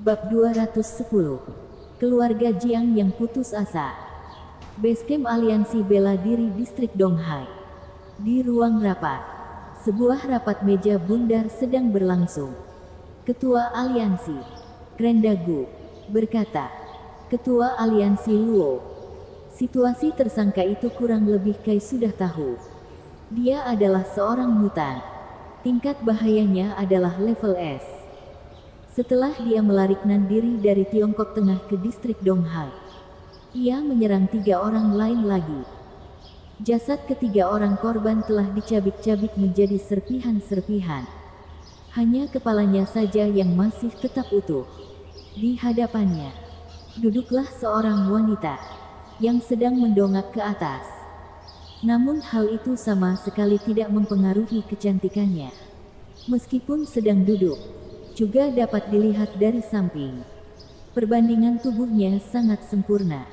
Bab 210. Keluarga Jiang yang putus asa. Basecamp Aliansi Bela Diri Distrik Donghai. Di ruang rapat, sebuah rapat meja bundar sedang berlangsung. Ketua Aliansi, Krendagu, berkata, Ketua Aliansi Luo, situasi tersangka itu kurang lebih Kai sudah tahu. Dia adalah seorang mutan. Tingkat bahayanya adalah level S. Setelah dia melarikan diri dari Tiongkok Tengah ke distrik Donghai, ia menyerang 3 orang lain lagi. Jasad ketiga orang korban telah dicabik-cabik menjadi serpihan-serpihan. Hanya kepalanya saja yang masih tetap utuh. Di hadapannya, duduklah seorang wanita yang sedang mendongak ke atas. Namun hal itu sama sekali tidak mempengaruhi kecantikannya. Meskipun sedang duduk, juga dapat dilihat dari samping. Perbandingan tubuhnya sangat sempurna.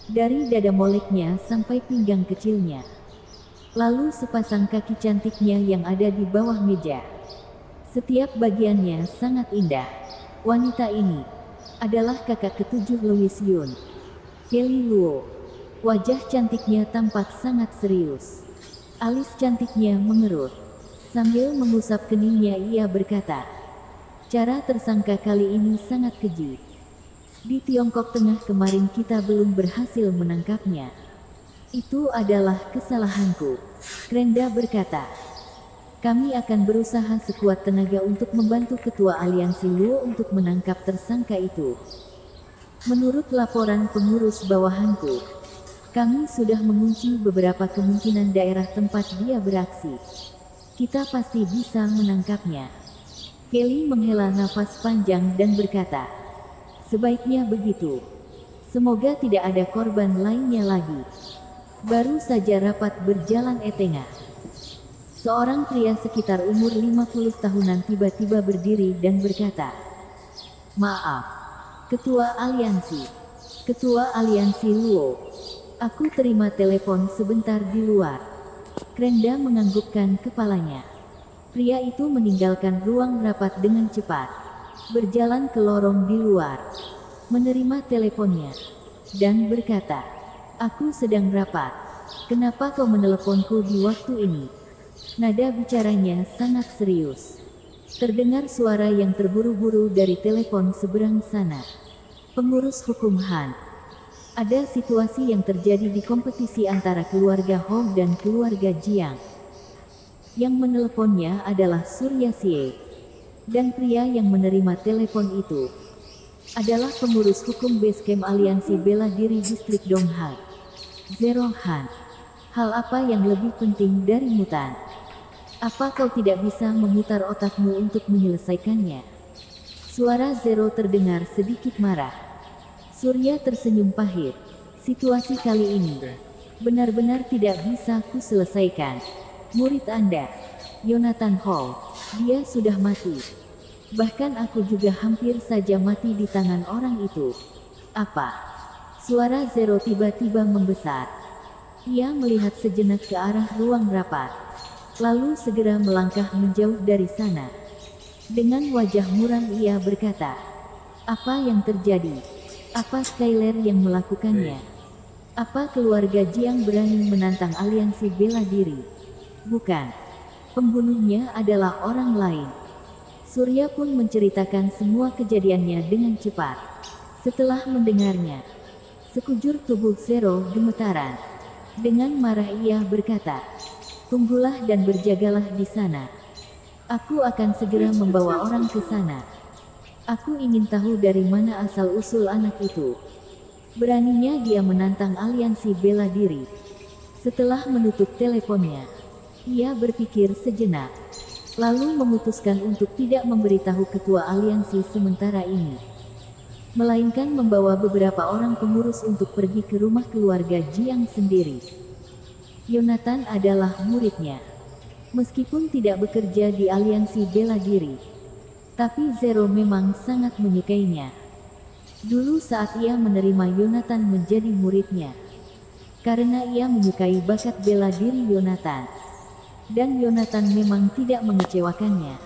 Dari dada moleknya sampai pinggang kecilnya. Lalu sepasang kaki cantiknya yang ada di bawah meja. Setiap bagiannya sangat indah. Wanita ini adalah kakak ketujuh Louis Yun, Kelly Luo. Wajah cantiknya tampak sangat serius. Alis cantiknya mengerut. Sambil mengusap keningnya ia berkata, cara tersangka kali ini sangat keji. Di Tiongkok Tengah kemarin kita belum berhasil menangkapnya. Itu adalah kesalahanku. Krenda berkata, kami akan berusaha sekuat tenaga untuk membantu Ketua Aliansi Luo untuk menangkap tersangka itu. Menurut laporan pengurus bawahanku, kami sudah mengunci beberapa kemungkinan daerah tempat dia beraksi. Kita pasti bisa menangkapnya. Kelly menghela nafas panjang dan berkata, sebaiknya begitu. Semoga tidak ada korban lainnya lagi. Baru saja rapat berjalan etengah. Seorang pria sekitar umur 50 tahunan tiba-tiba berdiri dan berkata, maaf, Ketua Aliansi Luo. Aku terima telepon sebentar di luar. Krenda menganggukkan kepalanya. Pria itu meninggalkan ruang rapat dengan cepat. Berjalan ke lorong di luar. Menerima teleponnya. Dan berkata, aku sedang rapat. Kenapa kau meneleponku di waktu ini? Nada bicaranya sangat serius. Terdengar suara yang terburu-buru dari telepon seberang sana. Pengurus hukum Han. Ada situasi yang terjadi di kompetisi antara keluarga Hong dan keluarga Jiang. Yang meneleponnya adalah Surya Xie. Dan pria yang menerima telepon itu adalah pengurus hukum Basecamp Aliansi Bela Diri Distrik Donghai, Zero Han. Hal apa yang lebih penting dari mutan? Apa kau tidak bisa memutar otakmu untuk menyelesaikannya? Suara Zero terdengar sedikit marah. Surya tersenyum pahit. Situasi kali ini benar-benar tidak bisa ku selesaikan. Murid Anda, Yonatan Hall, dia sudah mati. Bahkan aku juga hampir saja mati di tangan orang itu. Apa? Suara Zero tiba-tiba membesar. Ia melihat sejenak ke arah ruang rapat. Lalu segera melangkah menjauh dari sana. Dengan wajah muram ia berkata, apa yang terjadi? Apa Skyler yang melakukannya? Apa keluarga Jiang berani menantang aliansi bela diri? Bukan. Pembunuhnya adalah orang lain. Surya pun menceritakan semua kejadiannya dengan cepat. Setelah mendengarnya, sekujur tubuh Zero gemetaran. Dengan marah ia berkata, tunggulah dan berjagalah di sana. Aku akan segera membawa orang ke sana. Aku ingin tahu dari mana asal-usul anak itu. Beraninya dia menantang aliansi bela diri. Setelah menutup teleponnya, ia berpikir sejenak. Lalu memutuskan untuk tidak memberitahu ketua aliansi sementara ini. Melainkan membawa beberapa orang pengurus untuk pergi ke rumah keluarga Jiang sendiri. Yonatan adalah muridnya. Meskipun tidak bekerja di aliansi bela diri, tapi Zero memang sangat menyukainya. Dulu saat ia menerima Yonatan menjadi muridnya. Karena ia menyukai bakat bela diri Yonatan. Dan Yonatan memang tidak mengecewakannya.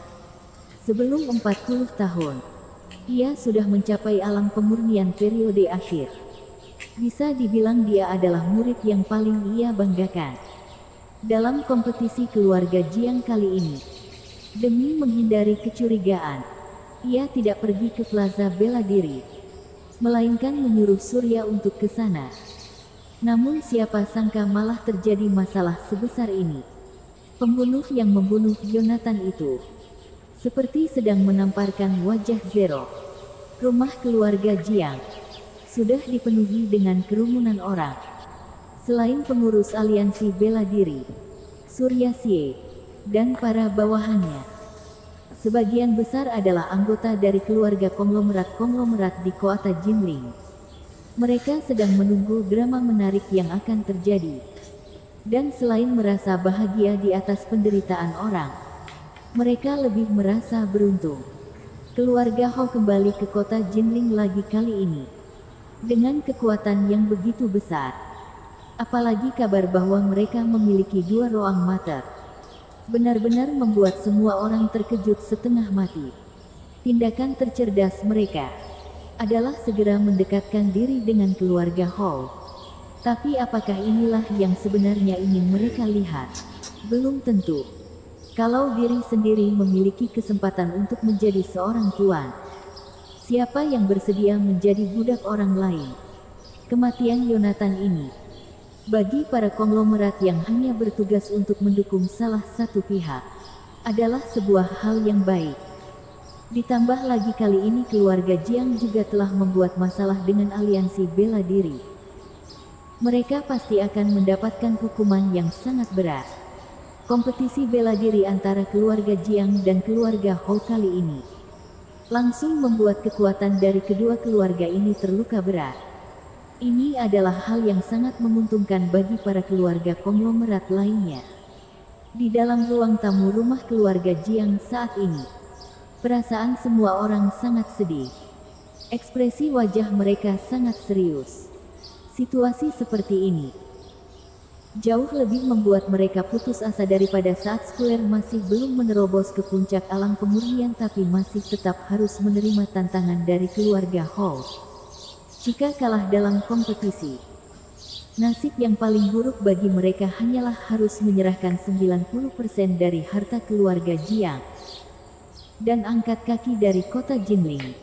Sebelum 40 tahun, Ia sudah mencapai alam pemurnian periode akhir. Bisa dibilang dia adalah murid yang paling ia banggakan dalam kompetisi keluarga Jiang kali ini. Demi menghindari kecurigaan, ia tidak pergi ke plaza bela diri, melainkan menyuruh Surya untuk ke sana. Namun siapa sangka malah terjadi masalah sebesar ini. Pembunuh yang membunuh Yonatan itu seperti sedang menamparkan wajah Zero. Rumah keluarga Jiang sudah dipenuhi dengan kerumunan orang. Selain pengurus aliansi bela diri, Surya Xie, dan para bawahannya, sebagian besar adalah anggota dari keluarga konglomerat di kota Jinling. Mereka sedang menunggu drama menarik yang akan terjadi. Dan selain merasa bahagia di atas penderitaan orang, mereka lebih merasa beruntung. Keluarga Hou kembali ke kota Jinling lagi kali ini dengan kekuatan yang begitu besar. Apalagi kabar bahwa mereka memiliki 2 roang mater benar-benar membuat semua orang terkejut setengah mati. Tindakan tercerdas mereka adalah segera mendekatkan diri dengan keluarga Hou. Tapi apakah inilah yang sebenarnya ingin mereka lihat? Belum tentu. Kalau diri sendiri memiliki kesempatan untuk menjadi seorang tuan, siapa yang bersedia menjadi budak orang lain? Kematian Yonatan ini, bagi para konglomerat yang hanya bertugas untuk mendukung salah satu pihak, adalah sebuah hal yang baik. Ditambah lagi kali ini keluarga Jiang juga telah membuat masalah dengan aliansi bela diri. Mereka pasti akan mendapatkan hukuman yang sangat berat. Kompetisi bela diri antara keluarga Jiang dan keluarga Hou kali ini langsung membuat kekuatan dari kedua keluarga ini terluka berat. Ini adalah hal yang sangat menguntungkan bagi para keluarga konglomerat lainnya. Di dalam ruang tamu rumah keluarga Jiang saat ini, perasaan semua orang sangat sedih. Ekspresi wajah mereka sangat serius. Situasi seperti ini jauh lebih membuat mereka putus asa daripada saat Square masih belum menerobos ke puncak alam pemurnian tapi masih tetap harus menerima tantangan dari keluarga Hou. Jika kalah dalam kompetisi, nasib yang paling buruk bagi mereka hanyalah harus menyerahkan 90% dari harta keluarga Jiang dan angkat kaki dari kota Jinling.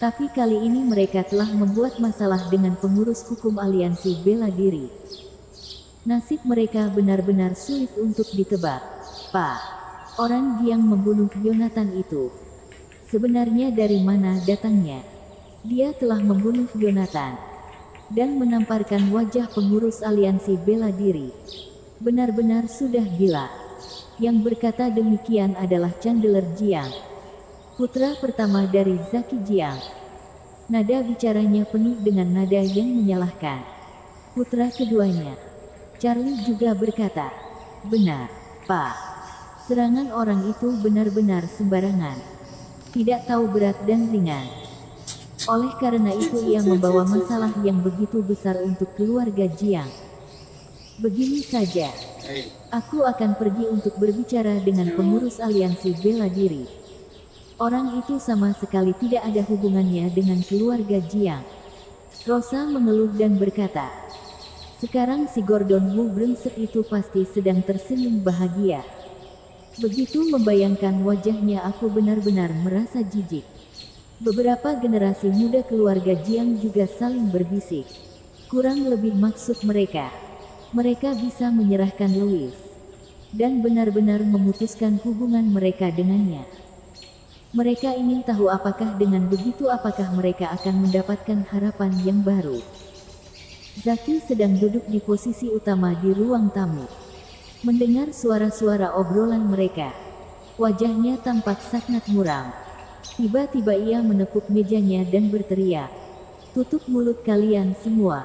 Tapi kali ini mereka telah membuat masalah dengan pengurus hukum aliansi bela diri. Nasib mereka benar-benar sulit untuk ditebak. Pak, orang yang membunuh Yonatan itu sebenarnya dari mana datangnya? Dia telah membunuh Yonatan dan menamparkan wajah pengurus aliansi bela diri. Benar-benar sudah gila. Yang berkata demikian adalah Chandler Jiang, putra pertama dari Zaki Jiang. Nada bicaranya penuh dengan nada yang menyalahkan. Putra keduanya, Charlie, juga berkata, "Benar, Pak. Serangan orang itu benar-benar sembarangan. Tidak tahu berat dan ringan. Oleh karena itu ia membawa masalah yang begitu besar untuk keluarga Jiang. Begini saja, aku akan pergi untuk berbicara dengan pengurus aliansi bela diri. Orang itu sama sekali tidak ada hubungannya dengan keluarga Jiang." Rosa mengeluh dan berkata, "Sekarang si Gordon Wu brengsek itu pasti sedang tersenyum bahagia. Begitu membayangkan wajahnya aku benar-benar merasa jijik." Beberapa generasi muda keluarga Jiang juga saling berbisik. Kurang lebih maksud mereka bisa menyerahkan Louis dan benar-benar memutuskan hubungan mereka dengannya. Mereka ingin tahu apakah dengan begitu apakah mereka akan mendapatkan harapan yang baru. Zaki sedang duduk di posisi utama di ruang tamu. Mendengar suara-suara obrolan mereka, wajahnya tampak sangat muram. Tiba-tiba ia menepuk mejanya dan berteriak, "Tutup mulut kalian semua.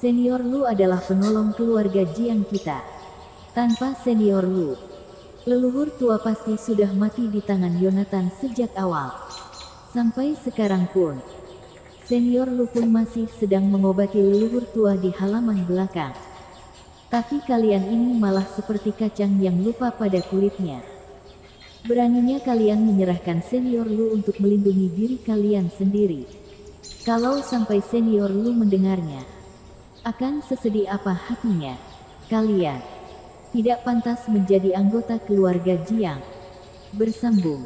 Senior Lu adalah penolong keluarga Jiang kita. Tanpa Senior Lu, leluhur tua pasti sudah mati di tangan Yonatan sejak awal. Sampai sekarang pun, Senior Lu pun masih sedang mengobati leluhur tua di halaman belakang. Tapi kalian ini malah seperti kacang yang lupa pada kulitnya. Beraninya kalian menyerahkan senior Lu untuk melindungi diri kalian sendiri. Kalau sampai senior Lu mendengarnya, akan sesedih apa hatinya. Kalian tidak pantas menjadi anggota keluarga Jiang. Bersambung.